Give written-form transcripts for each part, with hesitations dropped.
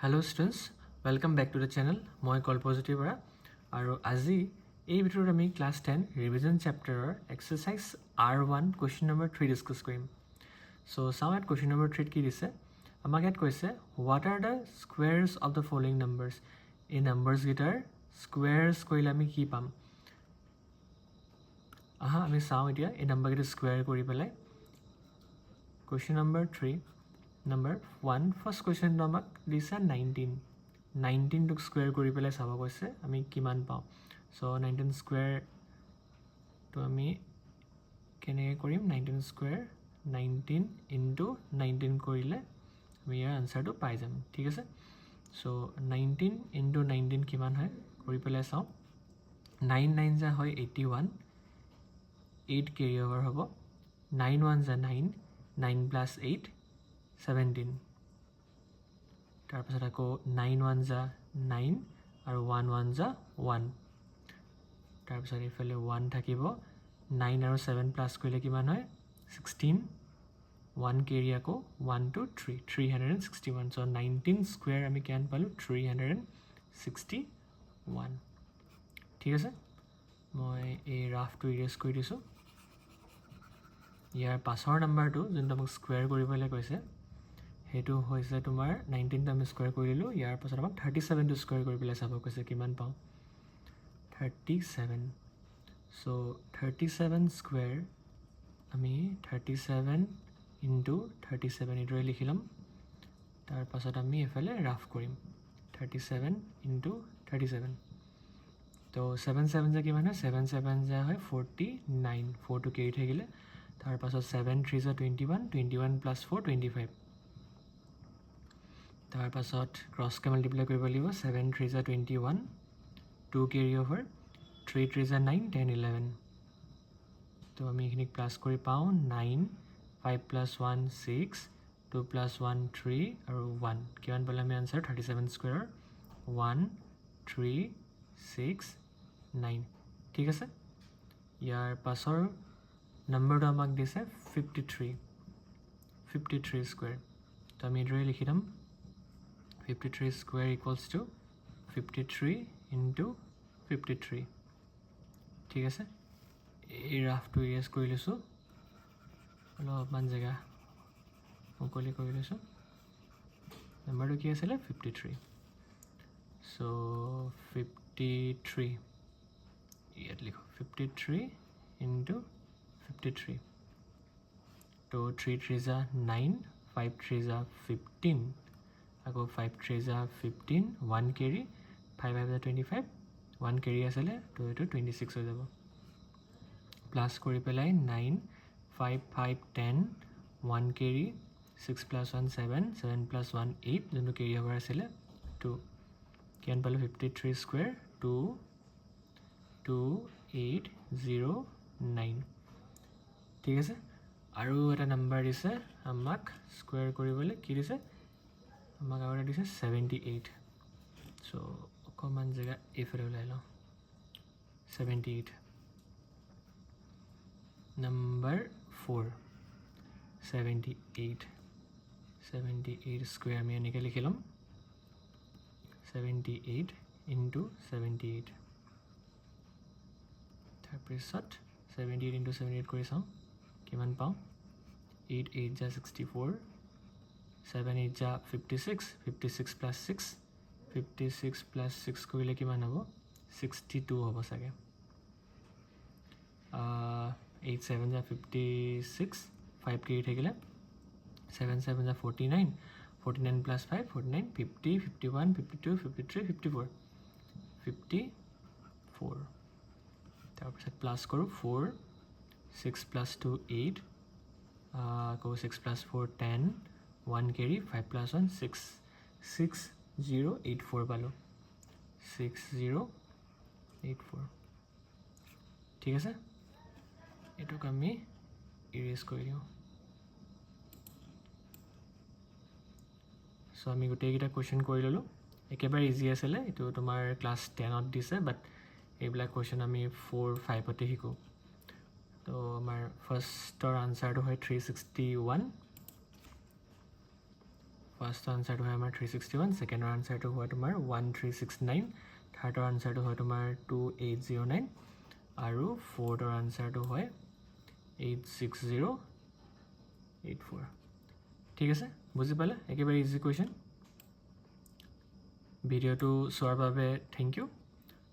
Hello students, welcome back to the channel. Moi Kalpa Borah aru aji ei video ami class 10 revision chapter exercise R1 question number 3 discuss korim. So samat question number 3 ki dise amak et koise what are the squares of the following numbers? Ei numbers gitar squares koile ami ki pam? Ami sao etia ei number gita square kori pelai. Question number 3 number 1 first question amak disa 19 to square kori pelai saba koise ami kiman pao. So 19 square to ami kene korim 19 square 19 into 19 korile ami yar answer to pai jam thik ase. So 19 into 19 kiman hoy kori pelai sao 9 9 ja hoy 81 8 carry over hobo 9 1 ja 9 9 plus 8 17 তাৰ পাছত আকৌ 9 1 যা 9 আৰু 1 1 যা 1 তাৰ পাছত ইফালে 1 থাকিব 9 আৰু 7 প্লাস কৰিলে কিমান হয় 16 1 কেৰি আকৌ 1 to 3 361 so 19 স্কয়াৰ আমি কিমান পালো 361 ঠিক আছে মই এই ৰাফটো ইৰেজ কৰি দিছো ইয়াৰ পাছৰ নাম্বাৰটো যোনটো আমাক স্কয়াৰ কৰিবলৈ কৈছে হেতু হৈছে তোমাৰ 19 টা আমি স্কয়াৰ কৰি দিলো ইয়াৰ পাছত আমাক 37 টো স্কয়াৰ কৰি পেলাই চাব কৈছে কিমান পাও 37 so 37 স্কয়াৰ আমি 37 into 37 এটো লিখিলাম তাৰ পাছত আমি এফালে ৰাফ কৰিম 37 into 37 তো 7 7 যে কিমান হয় 7 7 যে হয় 49 4 to carry থাকিলে তাৰ পাছত 7 3 is 21 21 plus 4 25 তাৰ পাছত ক্ৰস কে মাল্টিপ্লাই কৰিব লাগিব 7 3 is 21 2 carry over 3 3 is 9 10 11 তো আমি এখিনিক প্লাস কৰি পাও 9 5 plus 1 6 2 plus 1 3 আৰু 1 কিমান পালে আমি আনসাৰ 37 স্কয়াৰ 1 3 6 9 ঠিক আছে ইয়াৰ পাছৰ নাম্বাৰটো আমাক দিছে 53 স্কয়াৰ তো আমি এদৰে লিখি দাম 53 square equals to 53 into 53 ঠিক আছে এই ৰাফটো ইৰেজ কৰি লৈছো অলপমান জায়গা মুকলি কৰি লৈছো নাম্বাৰটো কি আছিল 53 so 53 ইয়াত লিখো 53 into 53 তো 3 3 is 9 5 3 is 15 আকৌ 5 3 is 15 1 carry 5 5 is 25 1 carry আসলে তো এটো 26 হৈ যাব প্লাস কৰি পেলাই 9 5 5 10 1 carry 6 plus 1 7 7 plus 1 8 যোনটো carry over আসলে 2 কিমান পালো 53 স্কয়াৰ 2 2809 ঠিক আছে আৰু এটা নাম্বাৰ দিছে আমাক স্কয়াৰ কৰিবলৈ কি দিছে আমাক আৰু দিছে 78 সো অকমান জায়গা এফালে ওলাই লও 78 নাম্বাৰ 4 78 স্কয়াৰ আমি এনেকৈ লিখিলাম 78 into 78 তাৰপিছত 78 into 78 কৰি চাও কিমান পাও 8 8 যা 64 7 8 ja 56 56 plus 6 56 plus 6 কৰিলে কিমান হ'ব 62 হ'ব সাগে 8 7 ja 56 5 কেৰি থাকিলে 7 7 ja 49 49 plus 5 49 50 51 52 53 54 54 তাৰপিছত প্লাস কৰো 4 6 plus 2 8 go 6 plus 4 10 1 carry 5 plus 1 6 6084 পালো 6084 ঠিক আছে এটো আমি ইৰেজ কৰি দিও সো আমি গোটেই কিটা কোৱেশ্চন কৰি ললো একেবাৰে ইজি আছিল এটো তোমাৰ ক্লাস 10 ত দিছে বাট এইবিলাক কোৱেশ্চন আমি 4 5 তে শিকো তো আমাৰ ফাৰ্স্টৰ আনসাৰটো হয় 361 ফাৰ্ষ্ট আনচাৰটো হয় আমাৰ 361, ছেকেণ্ডৰ আনচাৰটো হয় তোমাৰ 1369, থাৰ্ডৰ আনচাৰটো হয় তোমাৰ 2809 আৰু ফ'ৰ্থৰ আনচাৰটো হয় 86084. ঠিক আছে, বুজি পালে? একেবাৰে ইজি কুৱেশ্যন। ভিডিঅ'টো চোৱাৰ বাবে থেংক ইউ।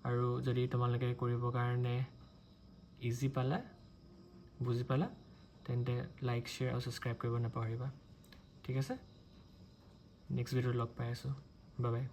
আৰু যদি তোমালোকে কৰিবৰ কাৰণে ইজি পালা, বুজি পালা, তেন্তে লাইক, শ্বেয়াৰ আৰু ছাবস্ক্ৰাইব কৰিব নাপাহৰিবা। ঠিক আছে, নেক্সট ভিডিঅ'ত লগ পাই আছোঁ। Bye bye.